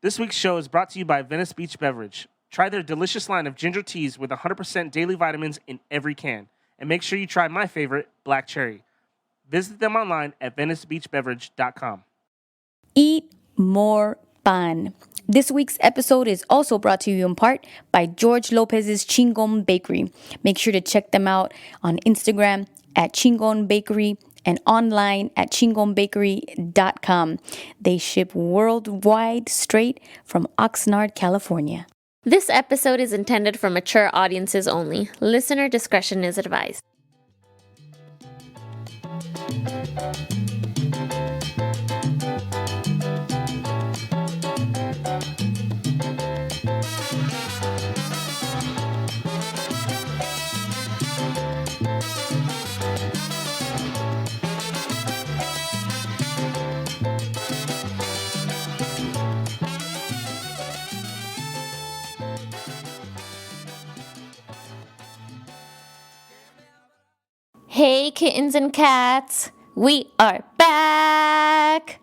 This week's show is brought to you by Venice Beach Beverage. Try their delicious line of ginger teas with 100% daily vitamins in every can. And make sure you try my favorite, Black Cherry. Visit them online at venicebeachbeverage.com. Eat more pan. This week's episode is also brought to you in part by George Lopez's Chingon Bakery. Make sure to check them out on Instagram at Chingon Bakery and online at chingonbakery.com. They ship worldwide straight from Oxnard, California. This episode is intended for mature audiences only. Listener discretion is advised. Hey kittens and cats, we are back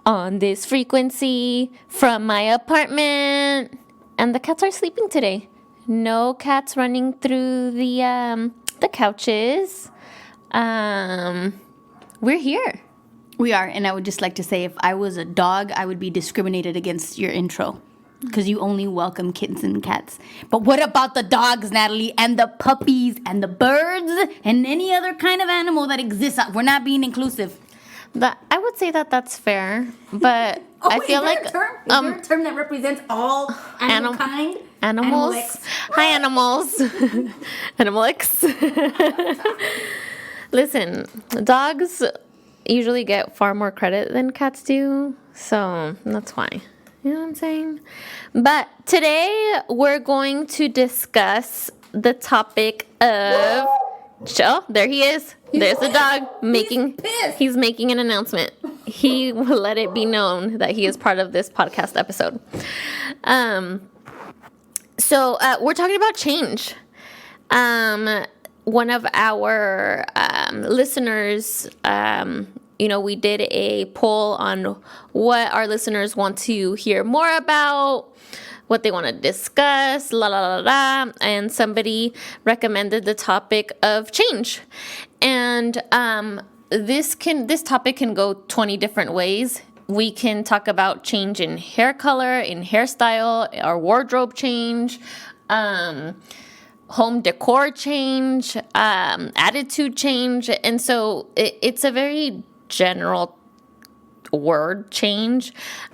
on this frequency from my apartment. And the cats are sleeping today. No cats running through the couches. We're here. We are, and I would just like to say if I was a dog, I would be discriminated against your intro. Because you only welcome kittens and cats. But what about the dogs, Natalie, and the puppies, and the birds, and any other kind of animal that exists? We're not being inclusive. I would say that that's fair, but I feel like is there a term that represents all animal kind? Animals. Hi, animals. Animalix. Listen, dogs usually get far more credit than cats do, so that's why. You know what I'm saying? But today we're going to discuss the topic of... Oh, there he is. There's the dog he's making an announcement. He will let it be known that he is part of this podcast episode. So we're talking about change. One of our listeners... we did a poll on what our listeners want to hear more about, what they want to discuss, and somebody recommended the topic of change. And this topic can go 20 different ways. We can talk about change in hair color, in hairstyle, our wardrobe change, home decor change, attitude change. And so it's a very general word change,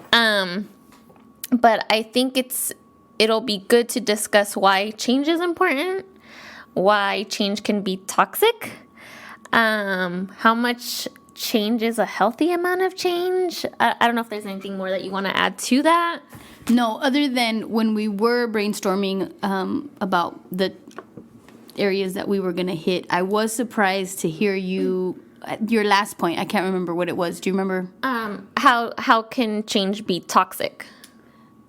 but I think it'll be good to discuss why change is important, why change can be toxic, how much change is a healthy amount of change. I don't know if there's anything more that you want to add to that. No, other than when we were brainstorming about the areas that we were going to hit, I was surprised to hear your last point. I can't remember what it was. Do you remember? How can change be toxic?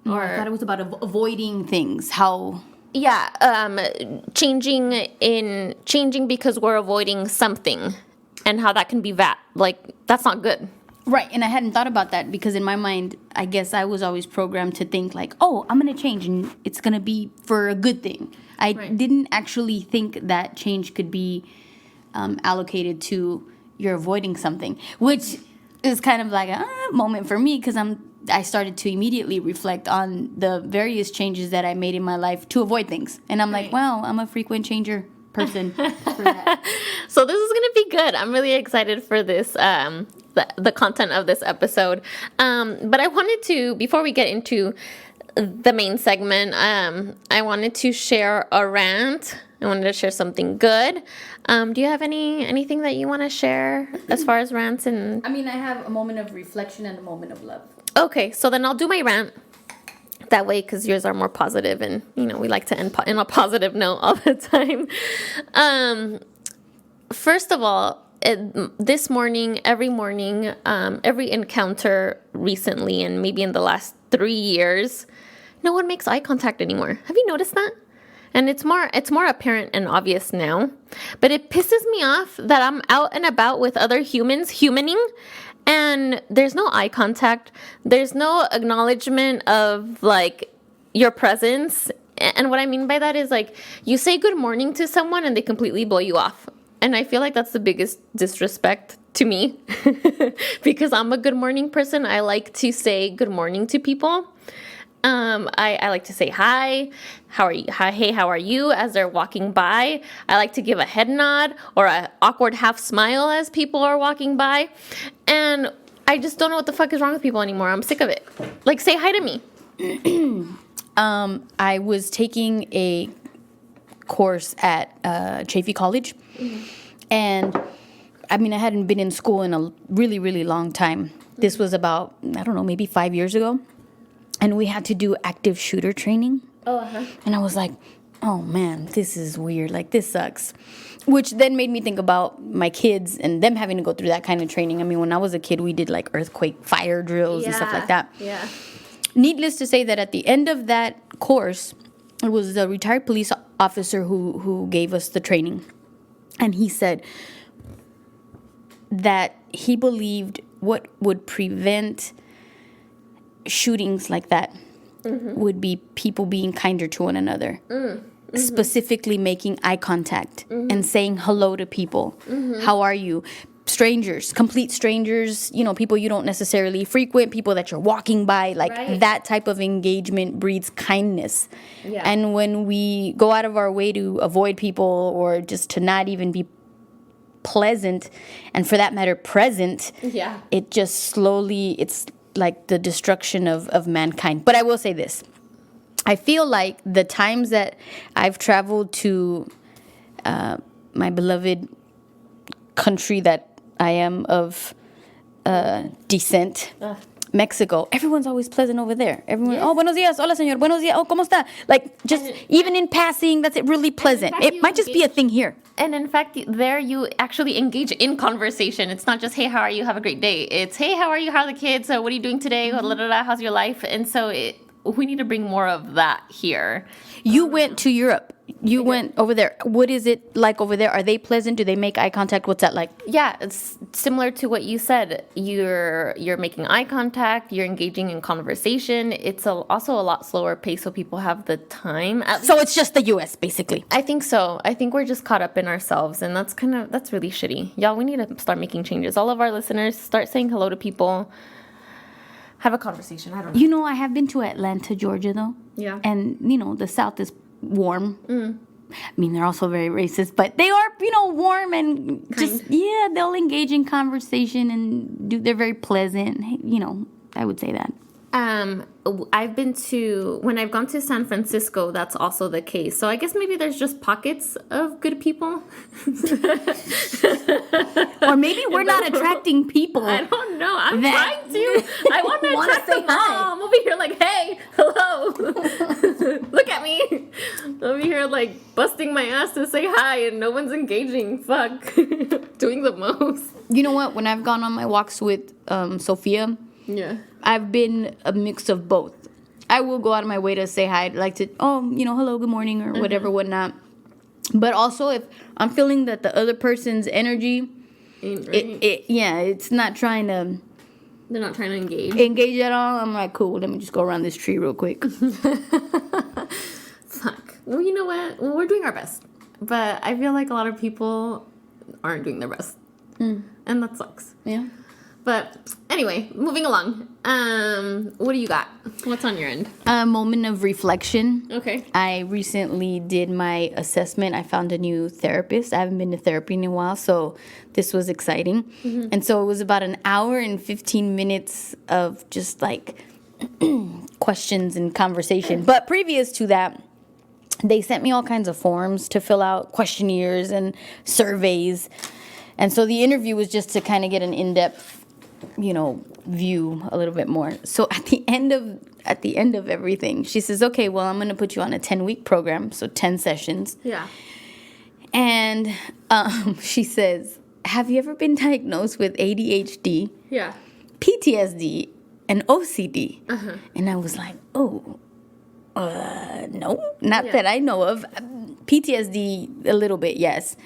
Or I thought it was about avoiding things. How? Yeah, changing because we're avoiding something, and how that can be that's not good. Right, and I hadn't thought about that because in my mind, I guess I was always programmed to think like, oh, I'm going to change and it's going to be for a good thing. I didn't actually think that change could be allocated to you're avoiding something, which is kind of like a moment for me because I started to immediately reflect on the various changes that I made in my life to avoid things. And I'm like, wow, I'm a frequent changer person for that. So this is going to be good. I'm really excited for this, the content of this episode. But I wanted to, before we get into the main segment, I wanted to share a rant. I wanted to share something good. Do you have anything that you want to share as far as rants? And I mean, I have a moment of reflection and a moment of love. Okay, so then I'll do my rant that way because yours are more positive, and we like to end in a positive note all the time. First of all, this morning, every encounter recently, and maybe in the last 3 years, no one makes eye contact anymore. Have you noticed that? And it's more apparent and obvious now. But it pisses me off that I'm out and about with other humans, humaning, And there's no eye contact. There's no acknowledgement of like your presence. And what I mean by that is like you say good morning to someone and they completely blow you off. And I feel like that's the biggest disrespect to me because I'm a good morning person. I like to say good morning to people. I like to say hi, how are you? Hi, hey, how are you? As they're walking by. I like to give a head nod or an awkward half smile as people are walking by. And I just don't know what the fuck is wrong with people anymore. I'm sick of it. Like, say hi to me. I was taking a course at Chaffey College, and I mean, I hadn't been in school in a really, really long time. This was about, I don't know, maybe 5 years ago. And we had to do active shooter training. Oh, uh-huh. And I was like, oh man, this is weird. Like, this sucks. Which then made me think about my kids and them having to go through that kind of training. I mean, when I was a kid, we did like earthquake fire drills and stuff like that. Yeah. Needless to say that at the end of that course, it was a retired police officer who gave us the training. And he said that he believed what would prevent shootings like that would be people being kinder to one another. Specifically making eye contact and saying hello to people. How are you? Strangers, complete strangers, you know, people you don't necessarily frequent, people that you're walking by, like that type of engagement breeds kindness. Yeah. And when we go out of our way to avoid people or just to not even be pleasant and for that matter present, it just slowly, it's like the destruction of mankind. But I will say this. I feel like the times that I've traveled to my beloved country that I am of descent, Mexico, everyone's always pleasant over there. Everyone, oh, buenos dias, hola señor, buenos dias, oh, ¿cómo está? Like, just even in passing, that's it, really pleasant. It might just be a thing here. And in fact, there you actually engage in conversation. It's not just, hey, how are you? Have a great day. It's, hey, how are you? How are the kids? What are you doing today? How's your life? And so we need to bring more of that here. You went to Europe. You went over there. What is it like over there? Are they pleasant? Do they make eye contact? What's that like? Yeah, it's similar to what you said. You're making eye contact. You're engaging in conversation. It's also a lot slower pace, so people have the time. So it's just the U.S. basically. I think so. I think we're just caught up in ourselves, and that's really shitty. Y'all, we need to start making changes. All of our listeners, start saying hello to people. Have a conversation. I don't know. You know, I have been to Atlanta, Georgia, though. Yeah. And, you know, the South is warm. I mean, they're also very racist, but they are, you know, warm and just, they'll engage in conversation and they're very pleasant. You know, I would say that. When I've gone to San Francisco, that's also the case. So I guess maybe there's just pockets of good people. Or maybe we're not attracting people. I don't know. I'm trying to. I want to attract them all. I'm over here like, hey, hello. Look at me. I'm over here like busting my ass to say hi and no one's engaging. Fuck. Doing the most. You know what? When I've gone on my walks with Sophia, I've been a mix of both. I will go out of my way to say hi, like to, hello, good morning, or whatever, whatnot. But also, if I'm feeling that the other person's energy, it's not trying to... They're not trying to engage. Engage at all. I'm like, cool, let me just go around this tree real quick. Fuck. Well, you know what? Well, we're doing our best. But I feel like a lot of people aren't doing their best. And that sucks. Yeah. But anyway, moving along. What do you got? What's on your end? A moment of reflection. Okay. I recently did my assessment. I found a new therapist. I haven't been to therapy in a while, so this was exciting. And so it was about an hour and 15 minutes of just like questions and conversation. But previous to that, they sent me all kinds of forms to fill out, questionnaires and surveys. And so the interview was just to kind of get an in-depth, view a little bit more. So at the end of everything, she says, okay, well, I'm going to put you on a 10-week program. So 10 sessions. Yeah. And she says, have you ever been diagnosed with ADHD? Yeah. PTSD and OCD? Uh-huh. And I was like, no, not that I know of. PTSD, a little bit, yes.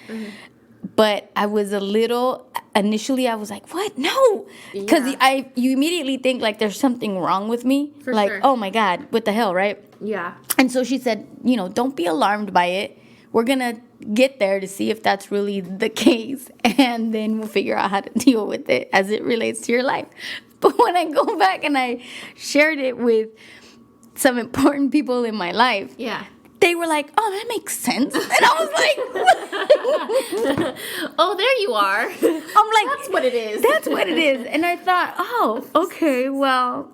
But I was a little, initially I was like, what? No. Because you immediately think like there's something wrong with me. For like, sure. oh my God, what the hell, right? Yeah. And so she said, don't be alarmed by it. We're going to get there to see if that's really the case. And then we'll figure out how to deal with it as it relates to your life. But when I go back and I shared it with some important people in my life, Yeah. they were like, oh, that makes sense. And I was like, Oh, there you are. I'm like, That's what it is. That's what it is. And I thought, oh, okay, well,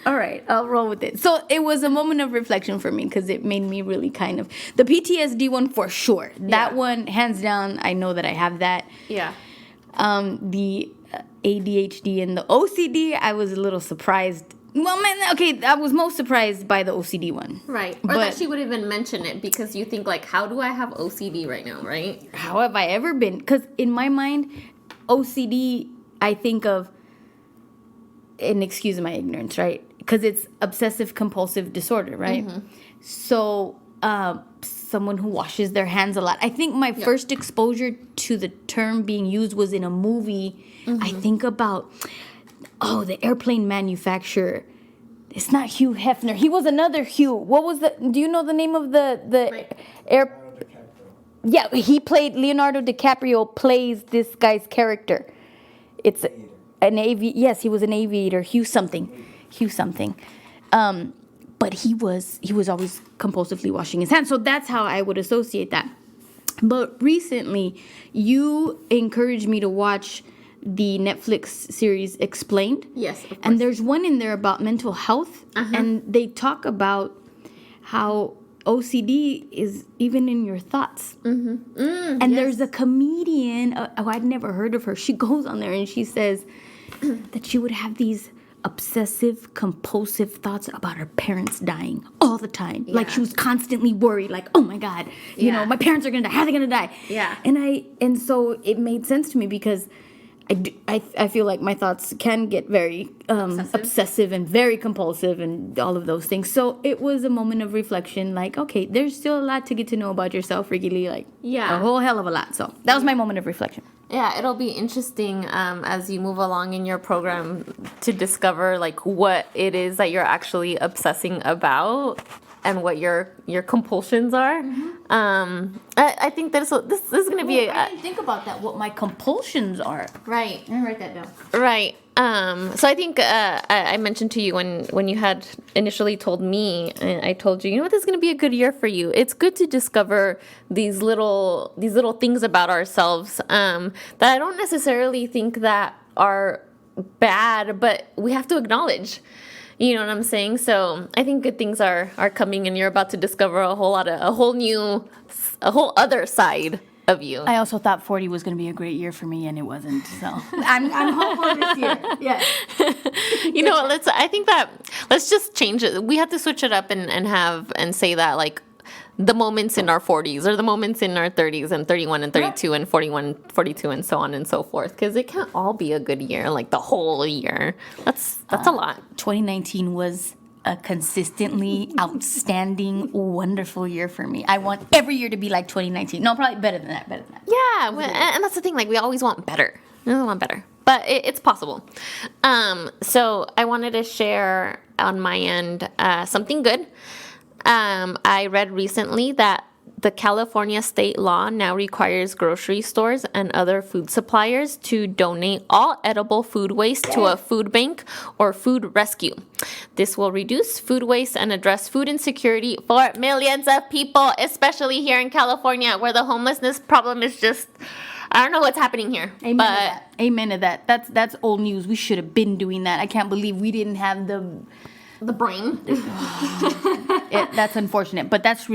all right, I'll roll with it. So it was a moment of reflection for me because it made me really kind of, the PTSD one for sure. That one, hands down, I know that I have that. Yeah. The ADHD and the OCD, I was a little surprised. Well, man, okay, I was most surprised by the OCD one. Right. Or that she would even mention it because you think like, how do I have OCD right now, right? How have I ever been? Because in my mind, OCD, I think of, and excuse my ignorance, right? Because it's obsessive compulsive disorder, right? Mm-hmm. So someone who washes their hands a lot. I think my first exposure to the term being used was in a movie. Mm-hmm. I think about... the airplane manufacturer. It's not Hugh Hefner. He was another Hugh. What was the... Do you know the name of the air... Yeah, he played... Leonardo DiCaprio plays this guy's character. It's an Yes, he was an aviator. Hugh something. But he was always compulsively washing his hands. So that's how I would associate that. But recently, you encouraged me to watch the Netflix series Explained. Yes, of course. And there's one in there about mental health. Uh-huh. And they talk about how OCD is even in your thoughts. Mm-hmm. And there's a comedian, I'd never heard of her. She goes on there and she says that she would have these obsessive compulsive thoughts about her parents dying all the time. Like she was constantly worried, like, oh my God, my parents are gonna die. How are they gonna die? Yeah. And so it made sense to me because I feel like my thoughts can get very obsessive and very compulsive and all of those things. So it was a moment of reflection, like, okay, there's still a lot to get to know about yourself, Rickie Lee, like a whole hell of a lot. So that was my moment of reflection. Yeah, it'll be interesting as you move along in your program to discover like what it is that you're actually obsessing about and what your compulsions are. Mm-hmm. I think this is going to be. I didn't think about that. What my compulsions are. Right. Let me write that down. Right. So I think I mentioned to you when you had initially told me, I told you, what, this is going to be a good year for you. It's good to discover these little things about ourselves that I don't necessarily think that are bad, but we have to acknowledge. You know what I'm saying? So I think good things are coming, and you're about to discover a whole other side of you. I also thought 40 was going to be a great year for me, and it wasn't. So I'm hopeful this year. Yeah. You know, let's just change it. We have to switch it up and say that like the moments in our 40s or the moments in our 30s and 31 and 32 and 41, 42 and so on and so forth, because it can't all be a good year, like the whole year. That's a lot. 2019 was a consistently outstanding, wonderful year for me. I want every year to be like 2019. No, probably better than that. Yeah, and that's the thing. Like, we always want better. We always want better. But it's possible. So I wanted to share on my end something good. I read recently that the California state law now requires grocery stores and other food suppliers to donate all edible food waste to a food bank or food rescue. This will reduce food waste and address food insecurity for millions of people, especially here in California, where the homelessness problem is just... I don't know what's happening here. Amen to that. That's old news. We should have been doing that. I can't believe we didn't have the brain. That's unfortunate, but that's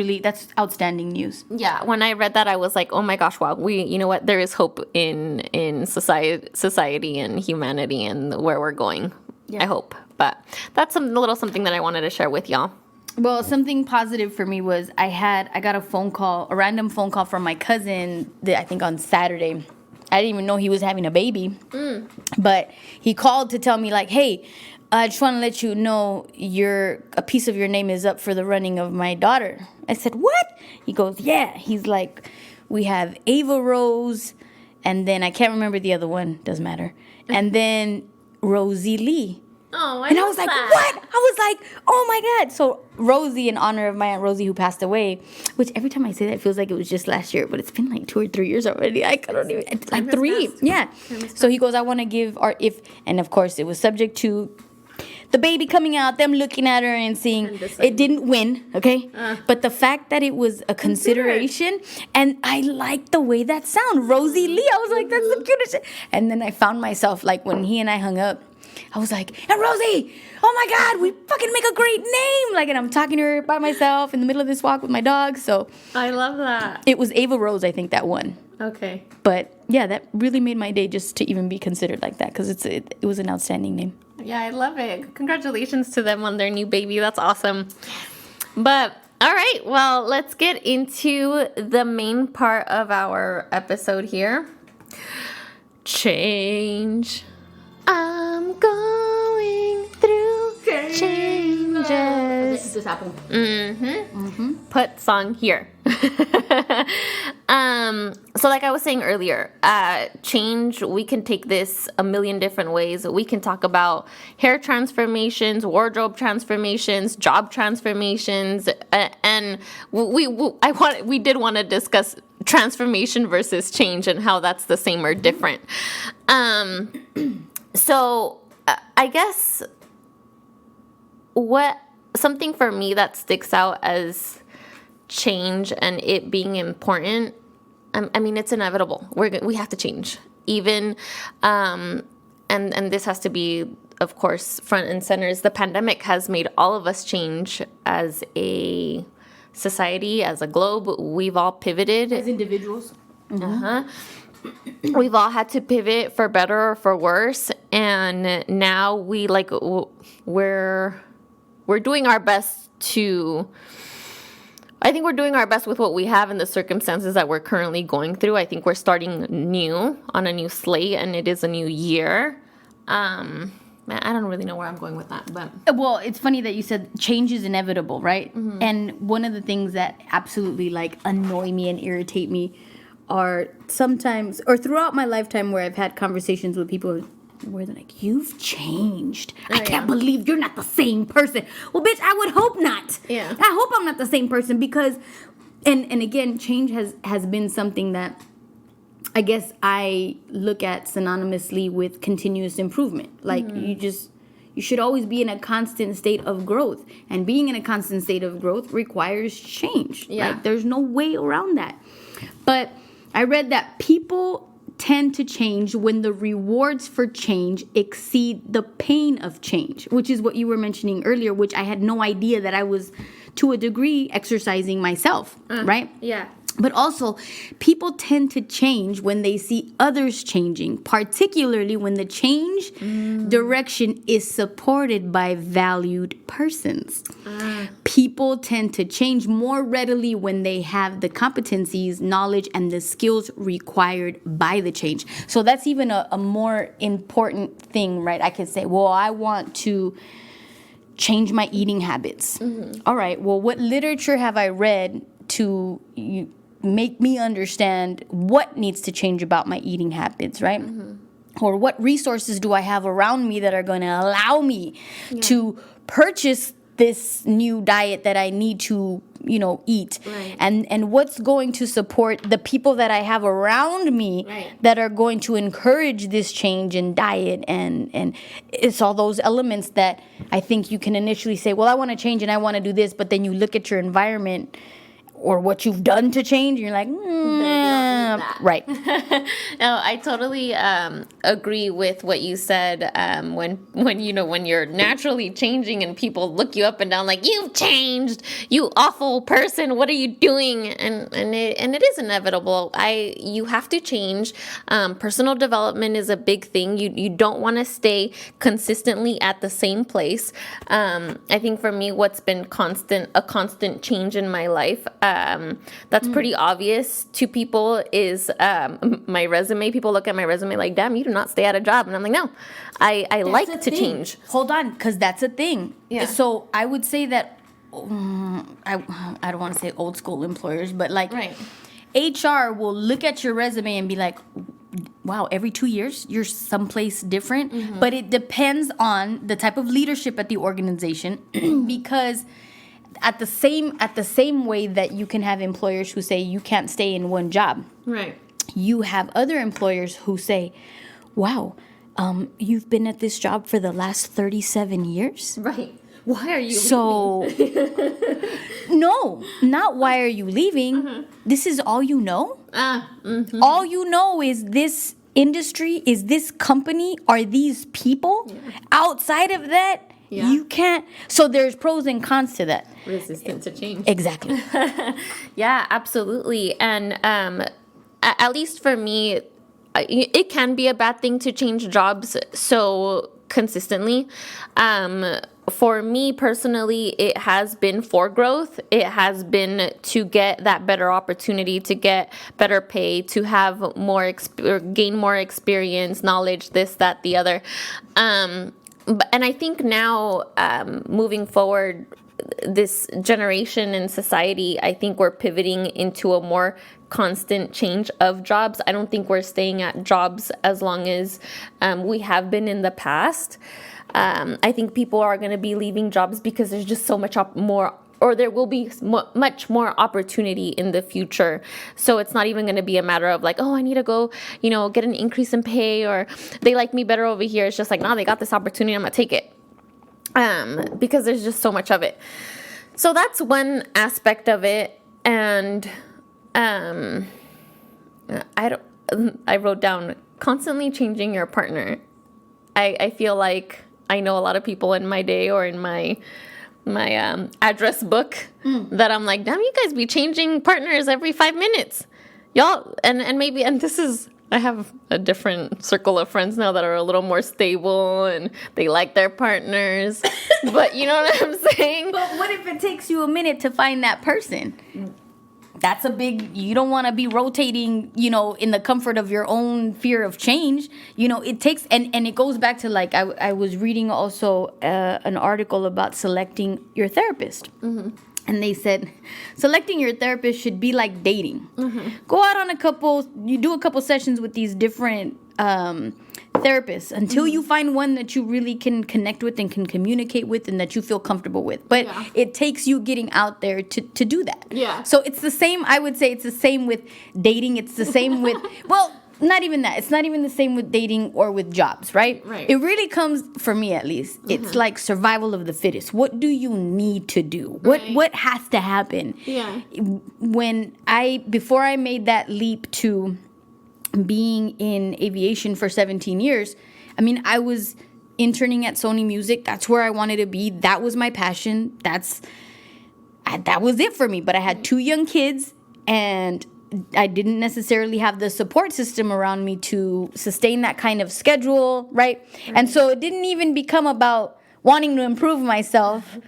outstanding news. Yeah, when I read that, I was like, oh my gosh, wow, you know what? There is hope in society and humanity and where we're going. Yeah. I hope. But that's a little something that I wanted to share with y'all. Well, something positive for me was I got a random phone call from my cousin, I think on Saturday. I didn't even know he was having a baby. But he called to tell me like, hey, I just want to let you know a piece of your name is up for the running of my daughter. I said, what? He goes, yeah. He's like, we have Ava Rose, and then I can't remember the other one. Doesn't matter. And then Rosie Lee. Oh, I was like, what? I was like, oh my God. So Rosie, in honor of my Aunt Rosie who passed away, which every time I say that, it feels like it was just last year, but it's been like 2 or 3 years already. I don't even, like 3. Yeah. So he goes, I want to give and of course it was subject to the baby coming out, them looking at her and seeing it didn't win, okay? But the fact that it was a consideration, and I liked the way that sound, Rosie Lee. I was like, that's the cutest shit. And then I found myself, like, when he and I hung up, I was like, and Rosie, oh my God, we fucking make a great name. Like, and I'm talking to her by myself in the middle of this walk with my dog. So I love that. it was Ava Rose, I think, that won. Okay. But yeah, that really made my day just to even be considered like that, because it was an outstanding name. Yeah, I love it. Congratulations to them on their new baby. That's awesome. But all right, well, let's get into the main part of our episode here. Change. I'm going through changes. This happened. Put song here. So like I was saying earlier, change, we can take this a million different ways. We can talk about hair transformations, wardrobe transformations, job transformations, and we did want to discuss transformation versus change and how that's the same or different. So I guess something for me that sticks out as change and it being important, I mean, it's inevitable. We have to change. Even, and this has to be, of course, front and center, is the pandemic has made all of us change as a society, as a globe. We've all pivoted. As individuals. We've all had to pivot for better or for worse, and now we're doing our best to. I think we're doing our best with what we have in the circumstances that we're currently going through. I think we're starting new on a new slate, and it is a new year. I don't really know where I'm going with that, but well, it's funny that you said change is inevitable, right? Mm-hmm. And one of the things that absolutely like annoy me and irritate me are sometimes, or throughout my lifetime, where I've had conversations with people where they're like, you've changed. I can't believe you're not the same person. Well, bitch, I would hope not. Yeah. I hope I'm not the same person, because, and again, change has been something that I guess I look at synonymously with continuous improvement. Like, you should always be in a constant state of growth. And being in a constant state of growth requires change. Yeah. Like, there's no way around that. But I read that people tend to change when the rewards for change exceed the pain of change, which is what you were mentioning earlier, which I had no idea that I was, to a degree, exercising myself, right? Yeah. But also, people tend to change when they see others changing, particularly when the change direction is supported by valued persons. People tend to change more readily when they have the competencies, knowledge, and the skills required by the change. So that's even a more important thing, right? I could say, well, I want to change my eating habits. All right, well, what literature have I read to make me understand what needs to change about my eating habits, right? Or what resources do I have around me that are going to allow me to purchase this new diet that I need to, eat? Right. And what's going to support the people that I have around me that are going to encourage this change in diet, and it's all those elements that I think you can initially say, well, I want to change and I want to do this, but then you look at your environment or what you've done to change, and you're like, right. No, I totally agree with what you said. When you're naturally changing and people look you up and down like, you've changed, you awful person, what are you doing? And it is inevitable. You have to change. Personal development is a big thing. You don't want to stay consistently at the same place. I think for me, what's been a constant change in my life, that's pretty obvious to people, is my resume. People look at my resume like, damn, you do not stay at a job. And I'm like, no, I like to change. Hold on, because that's a thing. Yeah. So I would say that, I don't want to say old school employers, but like, HR will look at your resume and be like, wow, every 2 years you're someplace different. But it depends on the type of leadership at the organization because at the same way that you can have employers who say you can't stay in one job. Right. You have other employers who say, wow, you've been at this job for the last 37 years? Right. Why are you So, no, not why are you leaving? This is all you know? All you know is this industry, is this company, are these people? Outside of that, you can't. So there's pros and cons to that. resistant to change? Exactly. Yeah, absolutely. And at least for me, it can be a bad thing to change jobs so consistently. For me personally, it has been for growth. It has been to get that better opportunity, to get better pay, to have more gain more experience, knowledge, this, that, the other. And I think now, moving forward, this generation in society, I think we're pivoting into a more constant change of jobs. I don't think we're staying at jobs as long as we have been in the past. I think people are going to be leaving jobs because there's just so much more, or there will be much more opportunity in the future. So it's not even going to be a matter of like, oh, I need to go, get an increase in pay, or they like me better over here. It's just like, no, they got this opportunity, I'm going to take it. Because there's just so much of it. So that's one aspect of it. And I wrote down constantly changing your partner. I feel like I know a lot of people in my day or in my address book that I'm like, damn, you guys be changing partners every 5 minutes. Y'all, and this is, I have a different circle of friends now that are a little more stable and they like their partners. But you know what I'm saying? But what if it takes you a minute to find that person? That's you don't want to be rotating, in the comfort of your own fear of change. It takes, and it goes back to like, I was reading also an article about selecting your therapist. Mm-hmm. And they said, selecting your therapist should be like dating. Mm-hmm. Go out on you do a couple sessions with these different therapists until you find one that you really can connect with and can communicate with and that you feel comfortable with. But it takes you getting out there to do that. Yeah. So it's the same, I would say it's the same with dating. It's the same with, well, not even that. It's not even the same with dating or with jobs, right? Right. It really comes, for me at least, it's like survival of the fittest. What do you need to do? What has to happen? Yeah. Before I made that leap to being in aviation for 17 years, I was interning at Sony Music. That's where I wanted to be. That was my passion. That was it for me. But I had 2 young kids, and I didn't necessarily have the support system around me to sustain that kind of schedule, right? And so it didn't even become about wanting to improve myself,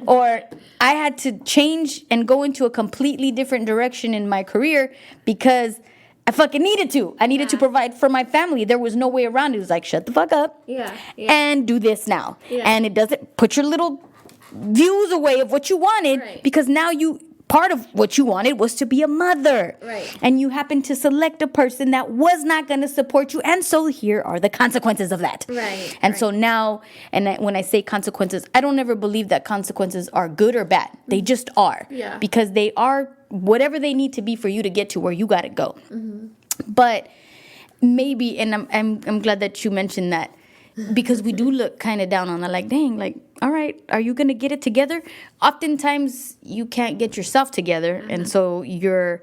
or I had to change and go into a completely different direction in my career because I fucking needed to. I needed to provide for my family. There was no way around it. It was like, shut the fuck up and do this now. Yeah. And it doesn't put your little views away of what you wanted because now part of what you wanted was to be a mother. Right. And you happened to select a person that was not going to support you. And so here are the consequences of that. Right. And so now, when I say consequences, I don't ever believe that consequences are good or bad. They just are. Yeah. Because they are whatever they need to be for you to get to where you got to go. Mm-hmm. But maybe, and I'm glad that you mentioned that, because we do look kind of down on it, like, dang, like, all right, are you going to get it together? Oftentimes, you can't get yourself together, and so you're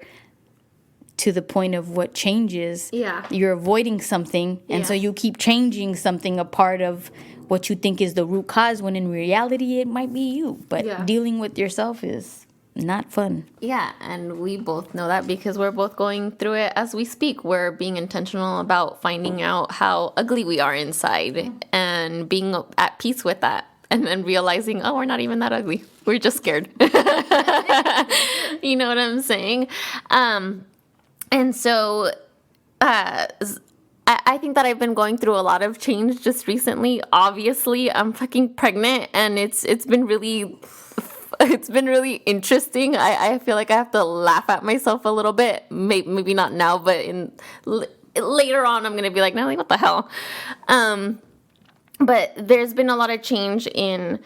to the point of what changes. Yeah. You're avoiding something, and so you keep changing something, a part of what you think is the root cause, when in reality, it might be you. But dealing with yourself is not fun. Yeah, and we both know that because we're both going through it as we speak. We're being intentional about finding out how ugly we are inside and being at peace with that, and then realizing, oh, we're not even that ugly. We're just scared. You know what I'm saying? And so I think that I've been going through a lot of change just recently. Obviously, I'm fucking pregnant, and it's been really it's been really interesting. I feel like I have to laugh at myself a little bit. Maybe not now, but later on, I'm gonna be like, Natalie, what the hell? But there's been a lot of change in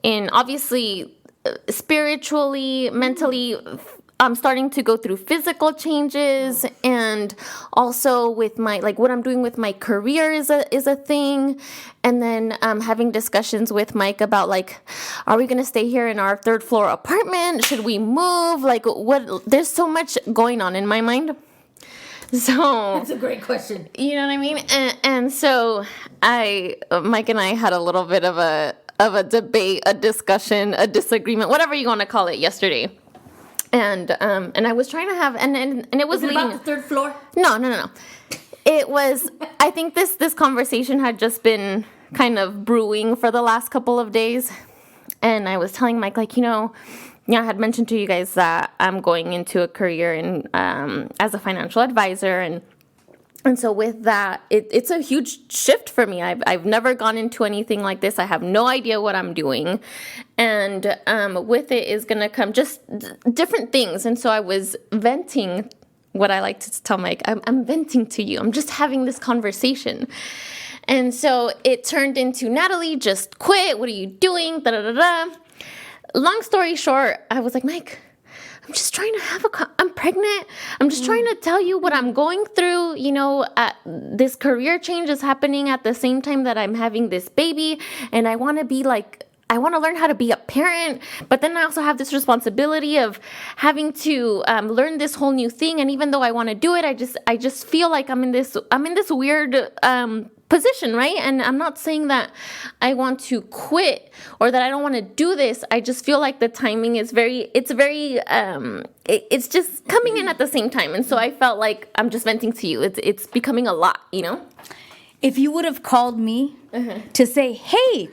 obviously spiritually, mentally. I'm starting to go through physical changes, and also with my, like, what I'm doing with my career is a thing. And then having discussions with Mike about, like, are we going to stay here in our 3rd floor apartment? Should we move? Like, what? There's so much going on in my mind. So That's a great question. You know what I mean? And so Mike and I had a little bit of a debate, a discussion, a disagreement, whatever you want to call it, yesterday. And I was trying to have, and it was leading about the 3rd floor? No. It was, I think this conversation had just been kind of brewing for the last couple of days. And I was telling Mike, like, I had mentioned to you guys that I'm going into a career in as a financial advisor, and so with that, it's a huge shift for me. I've never gone into anything like this. I have no idea what I'm doing. And with it is going to come just different things. And so I was venting, what I like to tell Mike, I'm venting to you. I'm just having this conversation. And so it turned into, Natalie, just quit. What are you doing? Da-da-da-da. Long story short, I was like, Mike, I'm just trying to I'm pregnant. I'm just trying to tell you what I'm going through. This career change is happening at the same time that I'm having this baby. And I want to learn how to be a parent. But then I also have this responsibility of having to learn this whole new thing. And even though I want to do it, I just feel like I'm in this weird position, right? And I'm not saying that I want to quit or that I don't want to do this. I just feel like the timing is it's just coming in at the same time. And so I felt like I'm just venting to you. It's becoming a lot, If you would have called me to say, hey,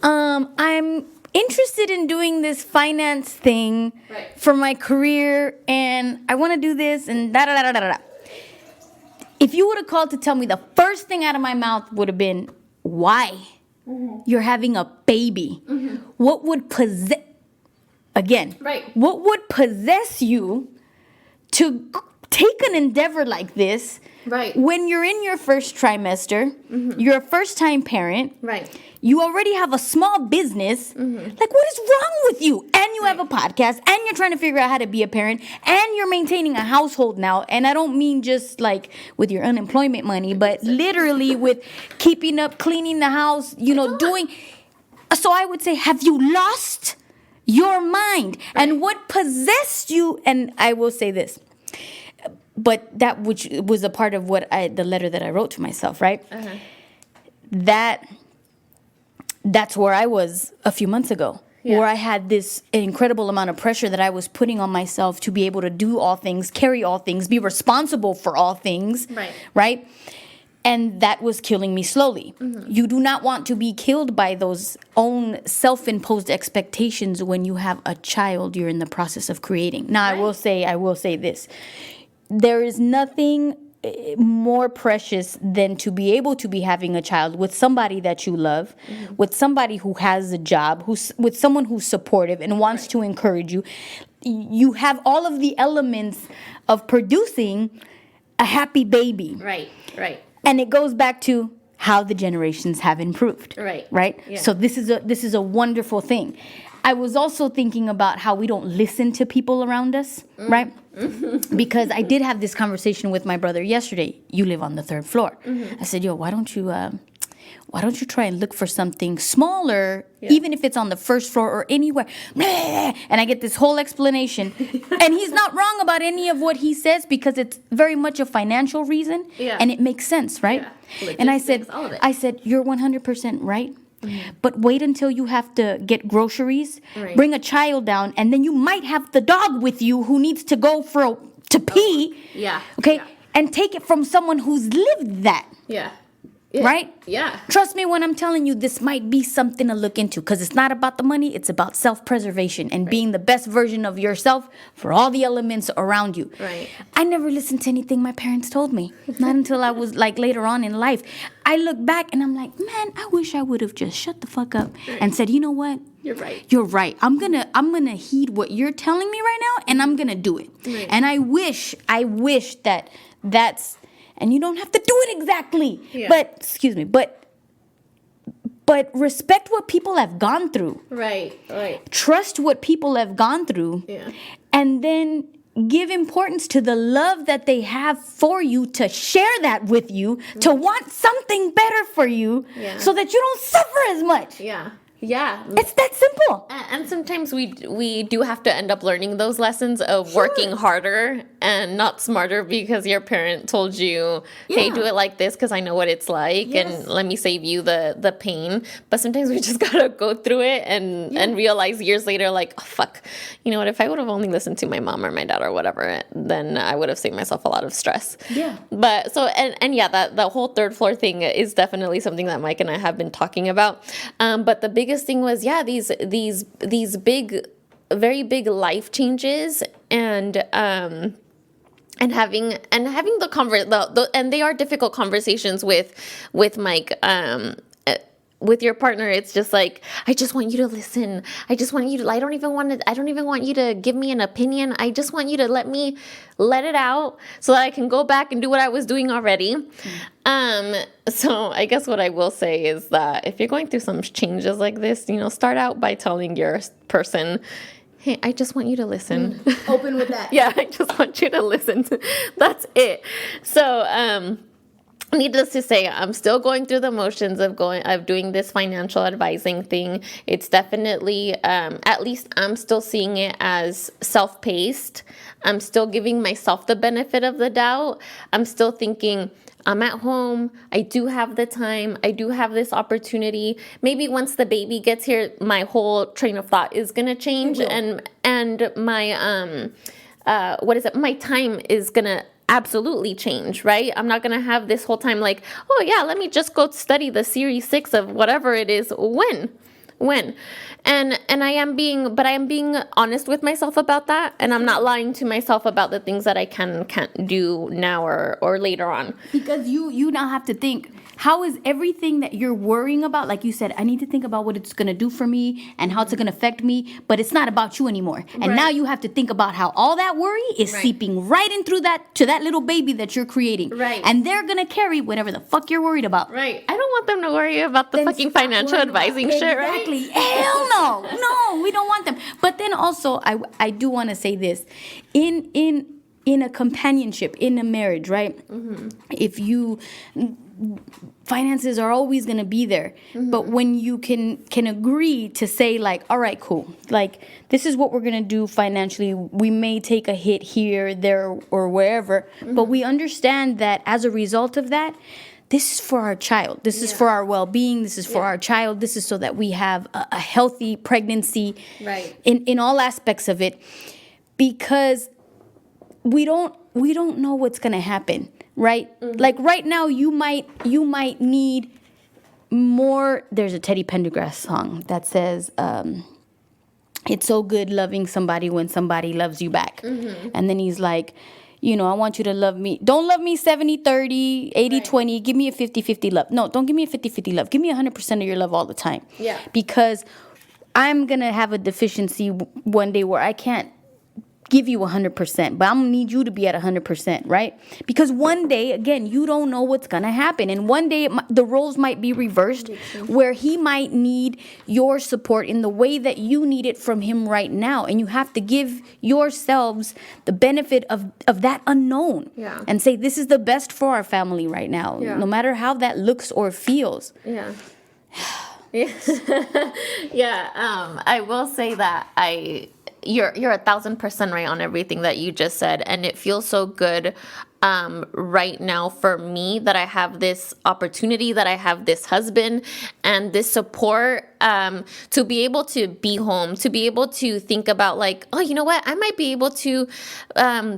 I'm interested in doing this finance thing for my career, and I want to do this, and da-da-da-da-da-da. If you would have called to tell me, the first thing out of my mouth would have been, why? You're having a baby. What would possess... Again, what would possess you to take an endeavor like this when you're in your first trimester, you're a first-time parent, you already have a small business, like, what is wrong with you? And you have a podcast, and you're trying to figure out how to be a parent, and you're maintaining a household now, and I don't mean just, like, with your unemployment money, but literally with keeping up, cleaning the house, doing... So I would say, have you lost your mind? And what possessed you? And I will say this, but that which was a part of the letter that I wrote to myself, right? That's where I was a few months ago, where I had this incredible amount of pressure that I was putting on myself to be able to do all things, carry all things, be responsible for all things, right? And that was killing me slowly. You do not want to be killed by those own self-imposed expectations when you have a child you're in the process of creating. Now, I will say this. There is nothing more precious than to be able to be having a child with somebody that you love, with somebody who has a job, with someone who's supportive and wants to encourage you. You have all of the elements of producing a happy baby. Right. And it goes back to how the generations have improved. Right? Yeah. So this is a wonderful thing. I was also thinking about how we don't listen to people around us, right? Because I did have this conversation with my brother yesterday. You live on the 3rd floor. I said, yo, why don't you try and look for something smaller, even if it's on the 1st floor or anywhere? And I get this whole explanation. And he's not wrong about any of what he says, because it's very much a financial reason. And it makes sense, right? And I said, you're 100% right. But wait until you have to get groceries, bring a child down, and then you might have the dog with you who needs to go to pee. Okay? And take it from someone who's lived that. Right? Trust me when I'm telling you, this might be something to look into, because it's not about the money, it's about self-preservation and being the best version of yourself for all the elements around you. I never listened to anything my parents told me, not until I was like later on in life. I look back and I'm like, man, I wish I would have just shut the fuck up and said, you know what? You're right. You're right. I'm gonna heed what you're telling me right now, and I'm gonna do it. Right. And I wish that's, and you don't have to do it exactly. Yeah. But excuse me, but respect what people have gone through. Right. Trust what people have gone through. Yeah. And then give importance to the love that they have for you, to share that with you, to want something better for you, so that you don't suffer as much. Yeah. It's that simple. And sometimes we do have to end up learning those lessons of working harder and not smarter because your parent told you, hey, do it like this because I know what it's like, and let me save you the pain. But sometimes we just gotta go through it and realize years later, like, oh, fuck, you know what, if I would have only listened to my mom or my dad or whatever, then I would have saved myself a lot of stress. Yeah. But so, and yeah, that the whole third floor thing is definitely something that Mike and I have been talking about. But the biggest thing was, these big, very big life changes, and having the and they are difficult conversations with Mike. With your partner, it's just like, I just want you to listen. I just want you to, I don't even want you to give me an opinion. I just want you to let it out so that I can go back and do what I was doing already. So I guess what I will say is that if you're going through some changes like this, start out by telling your person, hey, I just want you to listen. Open with that. Yeah, I just want you to listen. That's it. So, needless to say, I'm still going through the motions of doing this financial advising thing. It's definitely, at least I'm still seeing it as self-paced. I'm still giving myself the benefit of the doubt. I'm still thinking, I'm at home. I do have the time. I do have this opportunity. Maybe once the baby gets here, my whole train of thought is gonna change, and my my time is gonna absolutely change, right? I'm not gonna have this whole time like, oh yeah, let me just go study the series 6 of whatever it is. When? And I am being honest with myself about that, and I'm not lying to myself about the things that I can and can't do now or later on. Because you now have to think, how is everything that you're worrying about, like you said, I need to think about what it's going to do for me and how it's going to affect me, but it's not about you anymore. And now you have to think about how all that worry is seeping right in through that to that little baby that you're creating. Right. And they're going to carry whatever the fuck you're worried about. Right. I don't want them to worry about the Then fucking stop financial worrying advising about- shit, right? Exactly. Hell no. No, we don't want them. But then also, I do want to say this. In a companionship, in a marriage, right? Mm-hmm. If you... finances are always going to be there. Mm-hmm. But when you can agree to say, like, all right, cool, like, this is what we're going to do financially. We may take a hit here, there, or wherever, but we understand that as a result of that, this is for our child. This is for our well-being. This is for our child. This is so that we have a healthy pregnancy, in all aspects of it, because we don't know what's going to happen. Right? Mm-hmm. Like right now, you might need more. There's a Teddy Pendergrass song that says, it's so good loving somebody when somebody loves you back. Mm-hmm. And then he's like, I want you to love me. Don't love me 70-30, 80-20. Give me a 50-50 love. No, don't give me a 50-50 love. Give me 100% of your love all the time. Yeah. Because I'm going to have a deficiency one day where I can't give you 100%, but I'm gonna need you to be at 100%, right? Because one day, again, you don't know what's gonna happen, and one day the roles might be reversed, where he might need your support in the way that you need it from him right now, and you have to give yourselves the benefit of that unknown, and say, this is the best for our family right now, no matter how that looks or feels. Yeah. I will say that you're 1,000% right on everything that you just said, and it feels so good right now for me that I have this opportunity, that I have this husband and this support to be able to be home, to be able to think about like, oh, you know what, I might be able to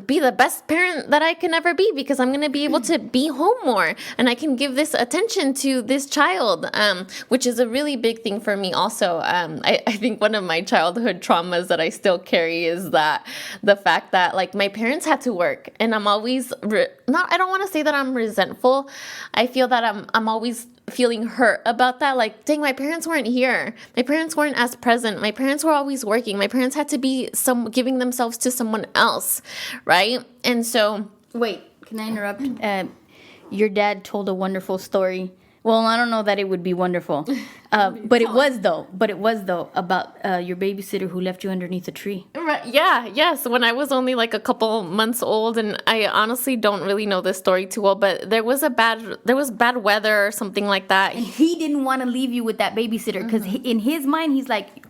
be the best parent that I can ever be, because I'm going to be able to be home more, and I can give this attention to this child, which is a really big thing for me also. I think one of my childhood traumas that I still carry is that the fact that like my parents had to work, and I'm always I don't want to say that I'm resentful. I feel that I'm always feeling hurt about that. Like, dang, my parents weren't here. My parents weren't as present. My parents were always working. My parents had to be giving themselves to someone else, right? And so, Wait, can I interrupt? Your dad told a wonderful story. Well, I don't know that it would be wonderful, but it was though. About your babysitter who left you underneath a tree. right, yeah, yes. When I was only like a couple months old, and I honestly don't really know this story too well, but there was bad weather or something like that. He didn't want to leave you with that babysitter because in his mind he's like,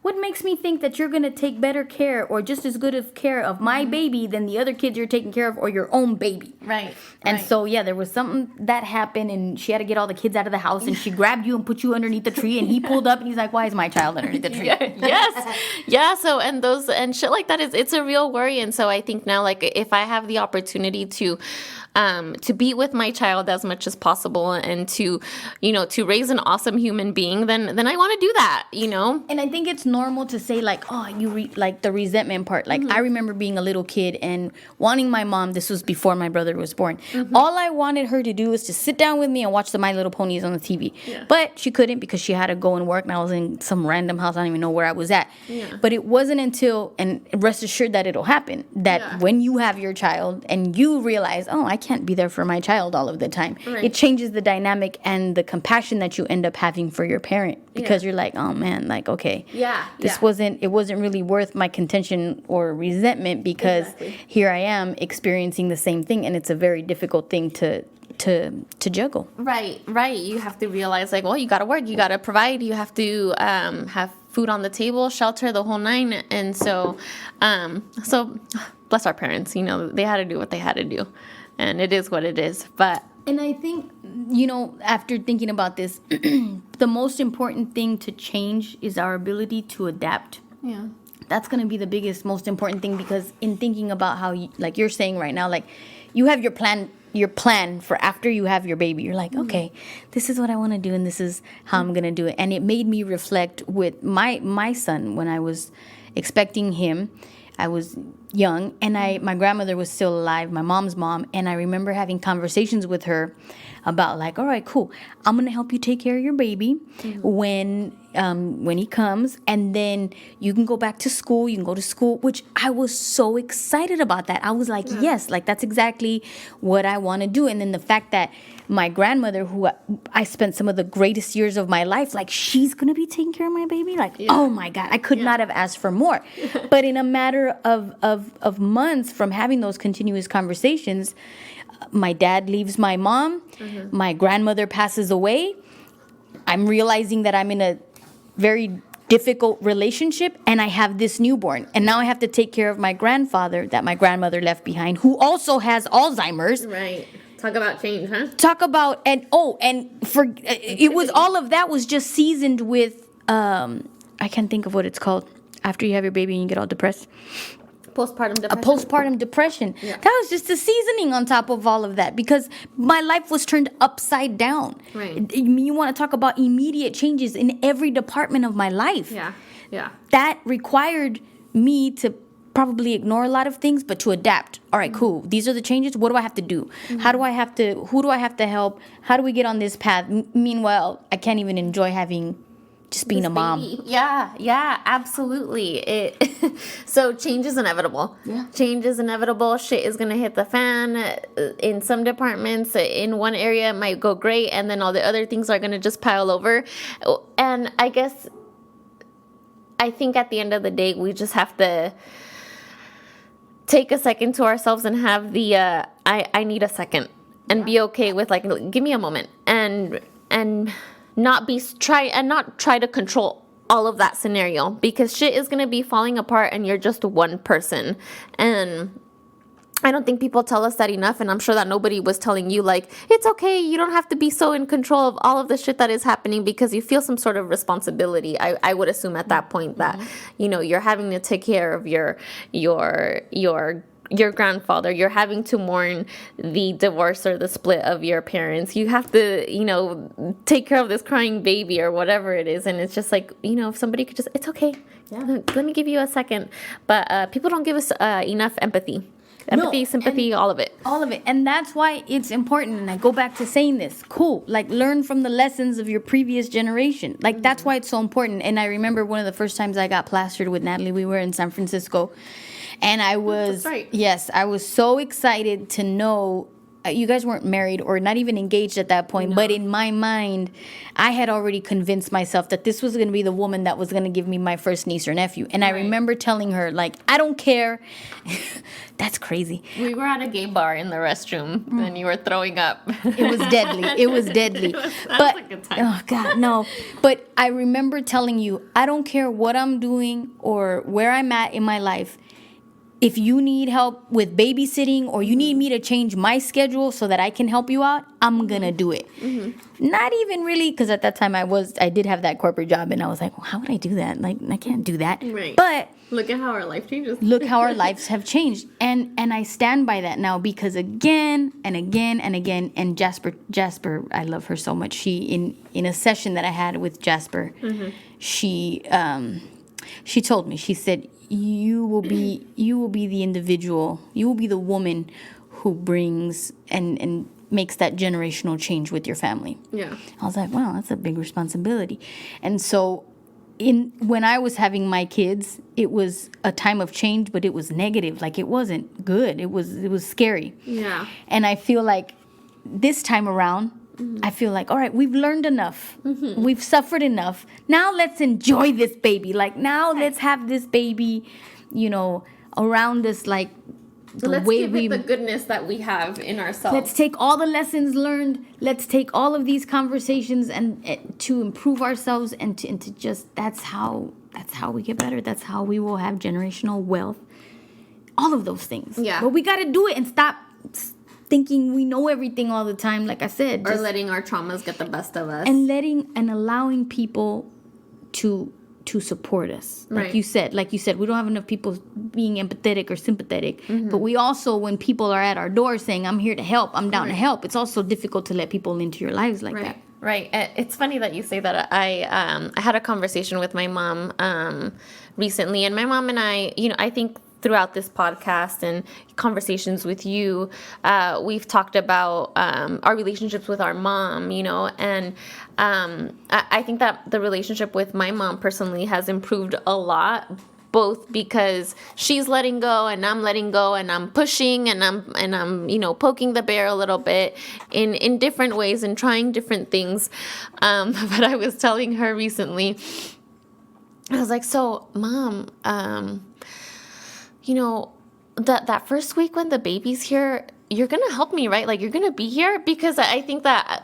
what makes me think that you're gonna take better care or just as good of care of my baby than the other kids you're taking care of or your own baby? Right. And so yeah, there was something that happened, and she had to get all the kids out of the house, and she grabbed you and put you underneath the tree, and he pulled up and he's like, "Why is my child underneath the tree?" Yes, yeah. So and shit like that it's a real worry, and so I think now, like, if I have the opportunity to be with my child as much as possible and to raise an awesome human being, then I want to do that, And I think it's normal to say like, oh, like the resentment part. Like I remember being a little kid and wanting my mom. This was before my brother was born. All I wanted her to do was to sit down with me and watch the My Little Ponies on the TV. Yeah. But she couldn't because she had to go and work, and I was in some random house. I don't even know where I was at. Yeah. But it wasn't until, and rest assured that it'll happen, that when you have your child and you realize, oh, I can't be there for my child all of the time. Right. It changes the dynamic and the compassion that you end up having for your parent, because you're like, oh man, like, okay, this wasn't really worth my contention or resentment, because here I am experiencing the same thing, and it's a very difficult thing to juggle. Right. You have to realize, like, well, you got to work, you got to provide, you have to have food on the table, shelter, the whole nine. And so bless our parents, they had to do what they had to do, and it is what it is. And I think, after thinking about this, the most important thing to change is our ability to adapt. Yeah. That's going to be the biggest, most important thing, because in thinking about how, like you're saying right now, like you have your plan for after you have your baby. You're like, okay, this is what I want to do, and this is how I'm going to do it. And it made me reflect with my son when I was expecting him. I was young, and my grandmother was still alive, my mom's mom, and I remember having conversations with her about, like, all right, cool, I'm gonna help you take care of your baby when he comes, and then you can go back to school, you can go to school, which I was so excited about that. I was like, yes, like that's exactly what I want to do. And then the fact that my grandmother, who I spent some of the greatest years of my life, like, she's gonna be taking care of my baby, like, oh my God, I could not have asked for more. But in a matter of months from having those continuous conversations, my dad leaves my mom, my grandmother passes away, I'm realizing that I'm in a very difficult relationship, and I have this newborn, and now I have to take care of my grandfather that my grandmother left behind, who also has Alzheimer's. Right. Talk about change, huh? Talk about, it was, all of that was just seasoned with, I can't think of what it's called, after you have your baby and you get all depressed. Postpartum depression. A postpartum depression. Yeah. That was just the seasoning on top of all of that, because my life was turned upside down. Right. You want to talk about immediate changes in every department of my life. Yeah. That required me to probably ignore a lot of things, but to adapt. All right, cool. These are the changes. What do I have to do? Who do I have to help? How do we get on this path? Meanwhile, I can't even enjoy having just being a mom. Baby. Yeah, absolutely. So change is inevitable. Yeah. Change is inevitable. Shit is gonna hit the fan. In some departments, in one area it might go great, and then all the other things are gonna just pile over. And I think at the end of the day, we just have to take a second to ourselves and have the I need a second, and be okay with, like, give me a moment, and not try to control all of that scenario, because shit is going to be falling apart and you're just one person. And I don't think people tell us that enough, and I'm sure that nobody was telling you, like, it's okay, you don't have to be so in control of all of the shit that is happening, because you feel some sort of responsibility. I would assume at that point that, you're having to take care of your grandfather, you're having to mourn the divorce or the split of your parents, you have to, take care of this crying baby or whatever it is. And it's just like, if somebody could just, it's okay. Yeah. Let me give you a second. But people don't give us enough empathy. empathy, sympathy, all of it. All of it. And that's why it's important. And I go back to saying this. Cool. Like, learn from the lessons of your previous generation. Like, that's why it's so important. And I remember one of the first times I got plastered with Natalie, we were in San Francisco. And I was, That's right. yes, I was so excited to know. You guys weren't married or not even engaged at that point, but in my mind, I had already convinced myself that this was going to be the woman that was going to give me my first niece or nephew. And I remember telling her, like, I don't care. That's crazy. We were at a gay bar in the restroom, and you were throwing up. It was deadly. It was deadly. That But was a good time. oh God, no. But I remember telling you, I don't care what I'm doing or where I'm at in my life. If you need help with babysitting or you need me to change my schedule so that I can help you out, I'm gonna do it. Not even really, because at that time I did have that corporate job, and I was like, well, how would I do that? Like, I can't do that. Right. But Look at how our life changes. look how our lives have changed, and I stand by that now, because again and again and again, and Jasper, I love her so much. She in a session that I had with Jasper, she told me, she said, you will be the individual, you will be the woman who brings and makes that generational change with your family. Yeah. I was like, wow, that's a big responsibility. And so when I was having my kids, it was a time of change, but it was negative. Like, it wasn't good. It was scary. Yeah. And I feel like this time around, I feel like, all right, we've learned enough. We've suffered enough. Now let's enjoy this baby. Like, now let's have this baby, around us, like, Let's give it the goodness that we have in ourselves. let's take all the lessons learned. Let's take all of these conversations and to improve ourselves and to just, that's how we get better. That's how we will have generational wealth. All of those things. Yeah. But we got to do it and stop thinking we know everything all the time. Like I said, Or letting our traumas get the best of us. and allowing people to support us. Like Right. you said, we don't have enough people being empathetic or sympathetic. But we also, when people are at our door saying, I'm here to help, I'm down to help, it's also difficult to let people into your lives like that. Right. It's funny that you say that. I had a conversation with my mom recently, and my mom and I think throughout this podcast and conversations with you, we've talked about our relationships with our mom, and I think that the relationship with my mom personally has improved a lot, both because she's letting go and I'm letting go and I'm pushing and I'm poking the bear a little bit in different ways and trying different things. But I was telling her recently, I was like, so Mom, that first week when the baby's here, you're going to help me, right? Like, you're going to be here? Because I think that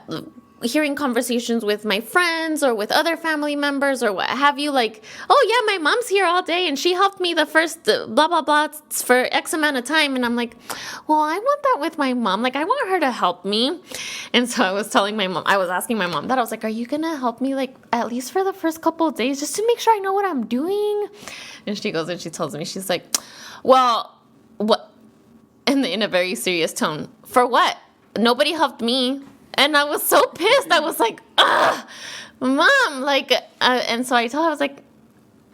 hearing conversations with my friends or with other family members or what have you, like, oh yeah, my mom's here all day and she helped me the first blah, blah, blah for X amount of time. And I'm like, well, I want that with my mom. Like, I want her to help me. And so I was asking my mom that. I was like, are you going to help me, like, at least for the first couple of days just to make sure I know what I'm doing? And she goes and she tells me, she's like, well, what? And in a very serious tone, for what? Nobody helped me. And I was so pissed. I was like, Mom, like, and so I told her, I was like,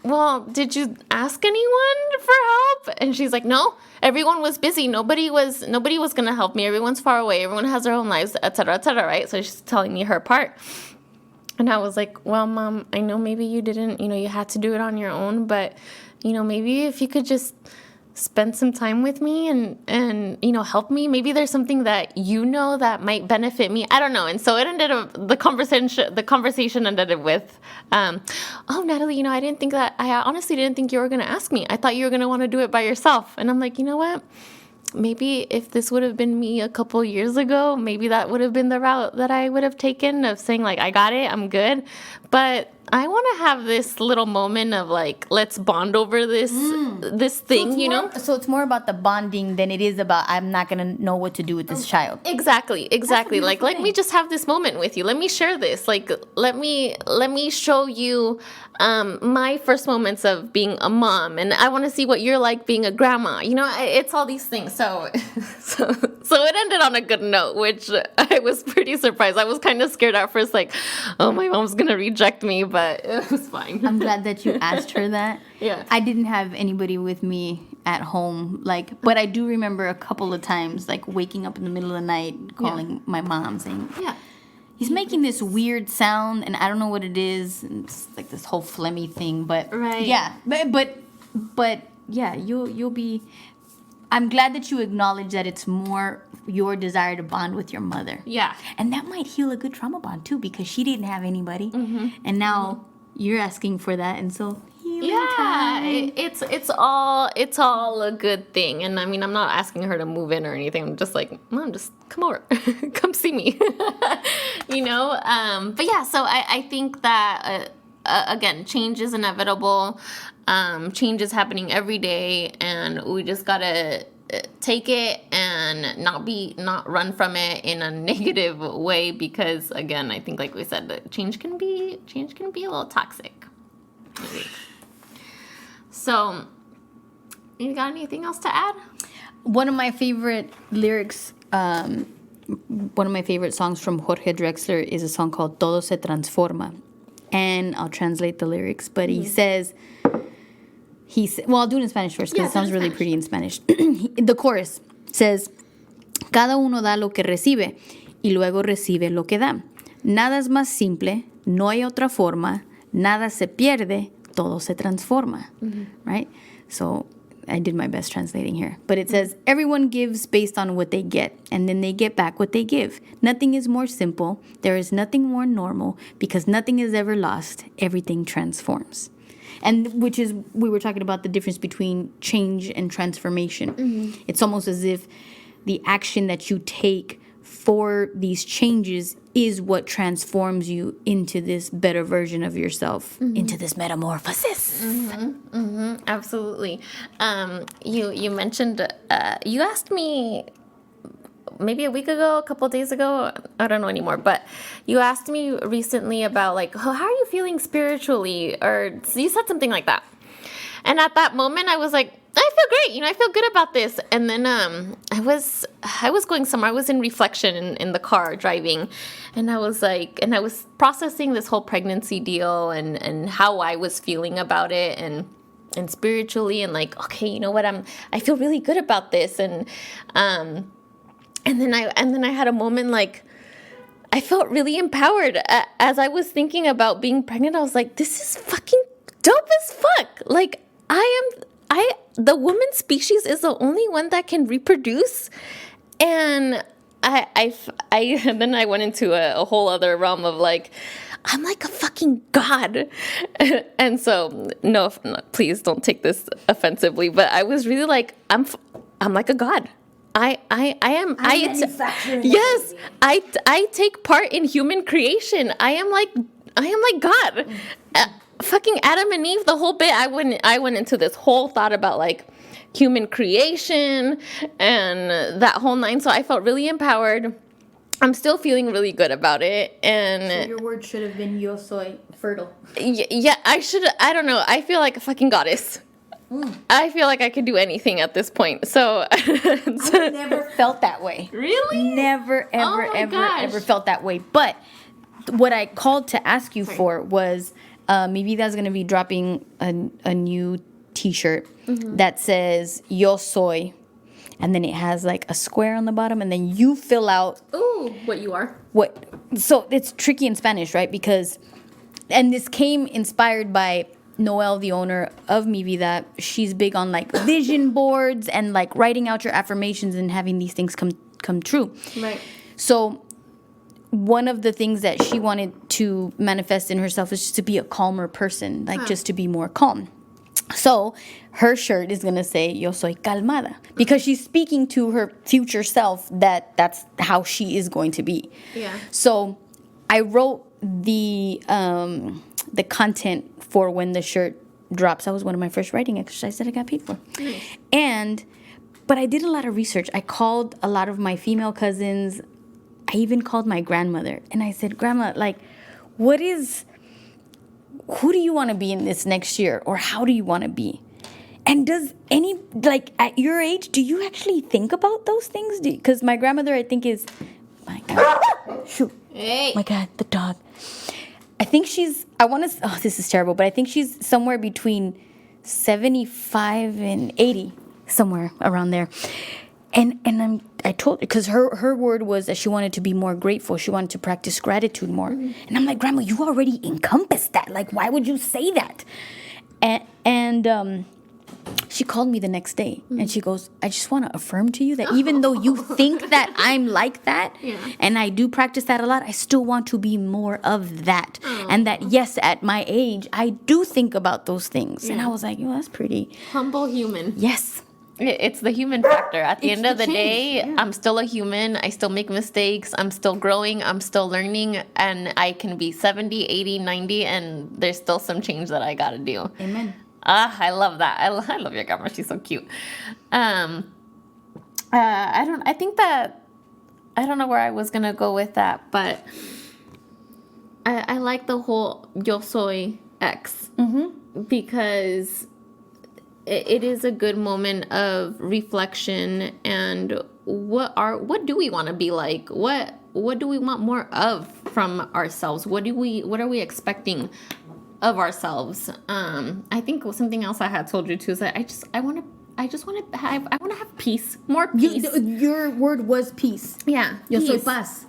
well, did you ask anyone for help? And she's like, no, everyone was busy. Nobody was going to help me. Everyone's far away. Everyone has their own lives, et cetera, right? So she's telling me her part. And I was like, well, Mom, I know maybe you didn't, you had to do it on your own, but, maybe if you could just spend some time with me and help me. Maybe there's something that that might benefit me. I don't know. And so it ended up, the conversation ended with, oh, Natalie, I honestly didn't think you were going to ask me. I thought you were going to want to do it by yourself. And I'm like, you know what? Maybe if this would have been me a couple years ago, maybe that would have been the route that I would have taken, of saying, like, I got it, I'm good. But I want to have this little moment of, like, let's bond over this thing, So it's more about the bonding than it is about, I'm not going to know what to do with this child. Exactly. Like, let me just have this moment with you. Let me share this. Like, let me show you my first moments of being a mom, and I want to see what you're like being a grandma. It's all these things. So it ended on a good note, which I was pretty surprised. I was kind of scared at first, like, oh, my mom's gonna reject me, but it was fine. I'm glad that you asked her that. Yeah. I didn't have anybody with me at home. Like, but I do remember a couple of times, like waking up in the middle of the night, calling my mom, saying, Yeah. he's making this weird sound, and I don't know what it is. And it's like this whole phlegmy thing, but Right. yeah, but yeah, you'll be. I'm glad that you acknowledge that it's more your desire to bond with your mother. Yeah. And that might heal a good trauma bond too, because she didn't have anybody, and now you're asking for that, and so healing time. It's all a good thing. And I mean, I'm not asking her to move in or anything. I'm just like, Mom, just come over, come see me, you know. But yeah, so I think that again, change is inevitable. Change is happening every day, and we just gotta take it and not run from it in a negative way, because again, I think, like we said, that change can be a little toxic. Maybe. So, you got anything else to add? One of my favorite lyrics, one of my favorite songs from Jorge Drexler is a song called Todo se transforma. And I'll translate the lyrics, but he says, well, I'll do it in Spanish first because it sounds really pretty in Spanish. The chorus says, cada uno da lo que recibe y luego recibe lo que da. Nada es más simple, no hay otra forma, nada se pierde, todo se transforma. Right? So I did my best translating here. But it says, everyone gives based on what they get, and then they get back what they give. Nothing is more simple. There is nothing more normal, because nothing is ever lost. Everything transforms. And which is, we were talking about the difference between change and transformation. It's almost as if the action that you take for these changes is what transforms you into this better version of yourself, into this metamorphosis. Absolutely. You mentioned, you asked me maybe a week ago, a couple of days ago, I don't know anymore, but you asked me recently about like, how are you feeling spiritually? Or you said something like that. And at that moment I was like, I feel great, I feel good about this. And then I was going somewhere. I was in reflection in the car driving, and I was like, and I was processing this whole pregnancy deal and how I was feeling about it and spiritually, and like, okay, you know what, I feel really good about this. And then I had a moment like, I felt really empowered as I was thinking about being pregnant. I was like, this is fucking dope as fuck. Like, the woman species is the only one that can reproduce. And and then I went into a whole other realm of like, I'm like a fucking god. And so, no, please don't take this offensively, but I was really like, I'm like a god. I am. Yes, I take part in human creation. I am like God. Fucking Adam and Eve, the whole bit. I went into this whole thought about like human creation and that whole nine. So I felt really empowered. I'm still feeling really good about it. And So your word should have been yo soy fertile. Yeah, I should. I don't know. I feel like a fucking goddess. I feel like I could do anything at this point. So I've never felt that way. Really? Never, ever, ever felt that way. But what I called to ask you for was, Mi Vida's going to be dropping a new T-shirt that says Yo Soy, and then it has like a square on the bottom, and then you fill out what you are. So it's tricky in Spanish, right? Because, and this came inspired by Noelle, the owner of Mi Vida. She's big on like vision boards and like writing out your affirmations and having these things come true. Right. So one of the things that she wanted to manifest in herself is just to be a calmer person, like just to be more calm. So her shirt is going to say, Yo soy calmada, because she's speaking to her future self that's how she is going to be. Yeah. So I wrote the content for when the shirt drops. That was one of my first writing exercises that I got paid for. Nice. But I did a lot of research. I called a lot of my female cousins. I even called my grandmother. And I said, Grandma, like, who do you want to be in this next year? Or how do you want to be? And does at your age, do you actually think about those things? Because my grandmother, I think, is, my God, shoot. Hey. My God, the dog. I think this is terrible, but I think she's somewhere between 75 and 80. somewhere around there. And I told her, because her word was that she wanted to be more grateful. She wanted to practice gratitude more. And I'm like, Grandma, you already encompassed that. Like, why would you say that? And she called me the next day and she goes, I just want to affirm to you that even though you think that I'm like that, and I do practice that a lot, I still want to be more of that. And that, yes, at my age, I do think about those things. And I was like, that's pretty. Humble human. Yes. It's the human factor. At the end of the day, change. I'm still a human. I still make mistakes. I'm still growing. I'm still learning. And I can be 70, 80, 90, and there's still some change that I got to do. Amen. I love that. I love your grandma. She's so cute. I don't know where I was going to go with that, but I like the whole yo soy X because it is a good moment of reflection and what do we want to be like? What do we want more of from ourselves? What are we expecting of ourselves? I think something else I had told you too is that I want to have peace, more peace. Your word was peace. Yeah, Yo soy peace. paz.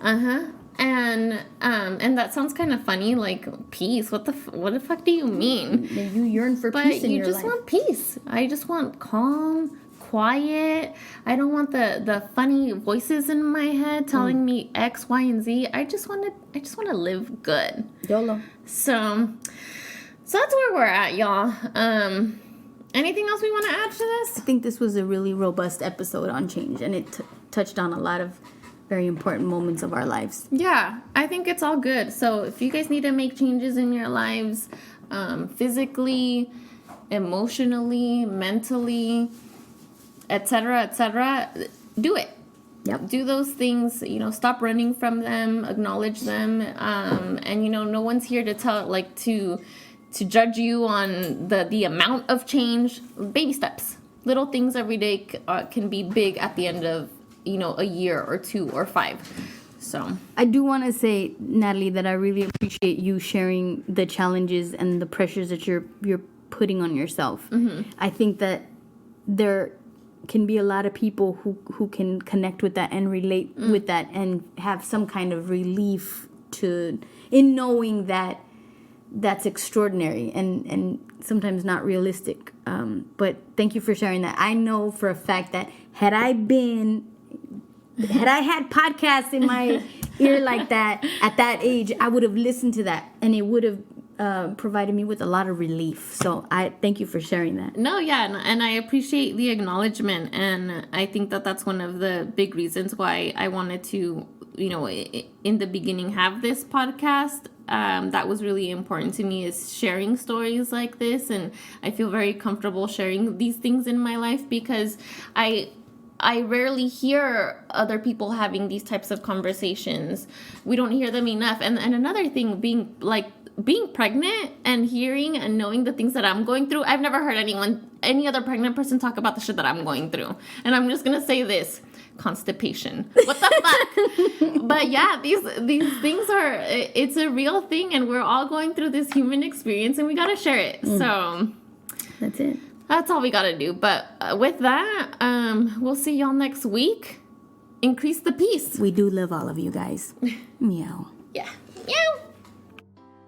And that sounds kind of funny, like peace. What the fuck do you mean? You yearn for peace in your life. But you just want peace. I just want calm, quiet. I don't want the funny voices in my head telling me X, Y, and Z. I just want to live good. YOLO. So that's where we're at, y'all. Anything else we want to add to this? I think this was a really robust episode on change, and it touched on a lot of very important moments of our lives. Yeah, I think it's all good. So if you guys need to make changes in your lives, physically, emotionally, mentally, etc., do it. Yep. Do those things, stop running from them, acknowledge them. And no one's here to tell, to judge you on the amount of change. Baby steps. Little things every day can be big at the end of, a year or 2 or 5. So I do want to say, Natalie, that I really appreciate you sharing the challenges and the pressures that you're putting on yourself. I think that there can be a lot of people who can connect with that and relate with that and have some kind of relief in knowing that that's extraordinary and sometimes not realistic. But thank you for sharing that. I know for a fact that had I had podcasts in my ear like that at that age, I would have listened to that and it would have provided me with a lot of relief. So I thank you for sharing that. No, yeah, and I appreciate the acknowledgement, and I think that that's one of the big reasons why I wanted to, in the beginning have this podcast. That was really important to me, is sharing stories like this, and I feel very comfortable sharing these things in my life because I rarely hear other people having these types of conversations. We don't hear them enough. And another thing, being pregnant and hearing and knowing the things that I'm going through, I've never heard any other pregnant person talk about the shit that I'm going through. And I'm just going to say this. Constipation. What the fuck? But yeah, these things it's a real thing, and we're all going through this human experience, and we got to share it. So that's it. That's all we got to do. But with that, we'll see y'all next week. Increase the peace. We do love all of you guys. Meow. Yeah. Meow.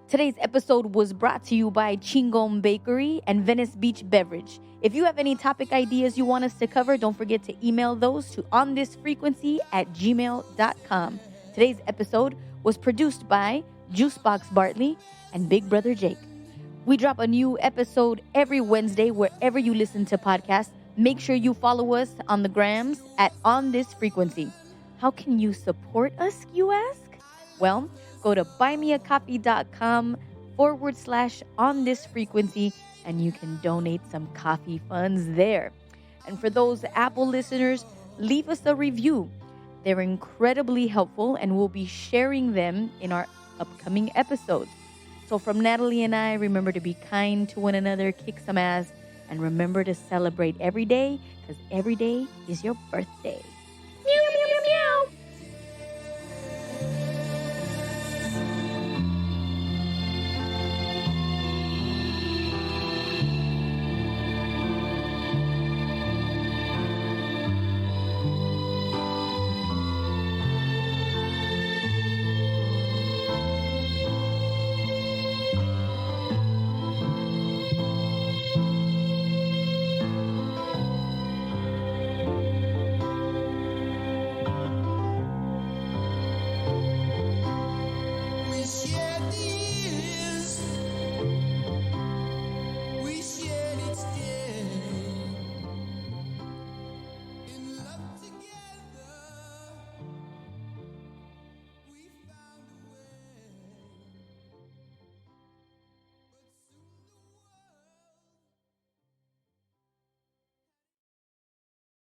Today's episode was brought to you by Chingon Bakery and Venice Beach Beverage. If you have any topic ideas you want us to cover, don't forget to email those to onthisfrequency@gmail.com. Today's episode was produced by Juicebox Bartley and Big Brother Jake. We drop a new episode every Wednesday wherever you listen to podcasts. Make sure you follow us on the grams @onthisfrequency. How can you support us, you ask? Well, go to buymeacoffee.com/onthisfrequency and you can donate some coffee funds there. And for those Apple listeners, leave us a review. They're incredibly helpful and we'll be sharing them in our upcoming episodes. So from Natalie and I, remember to be kind to one another, kick some ass, and remember to celebrate every day, because every day is your birthday.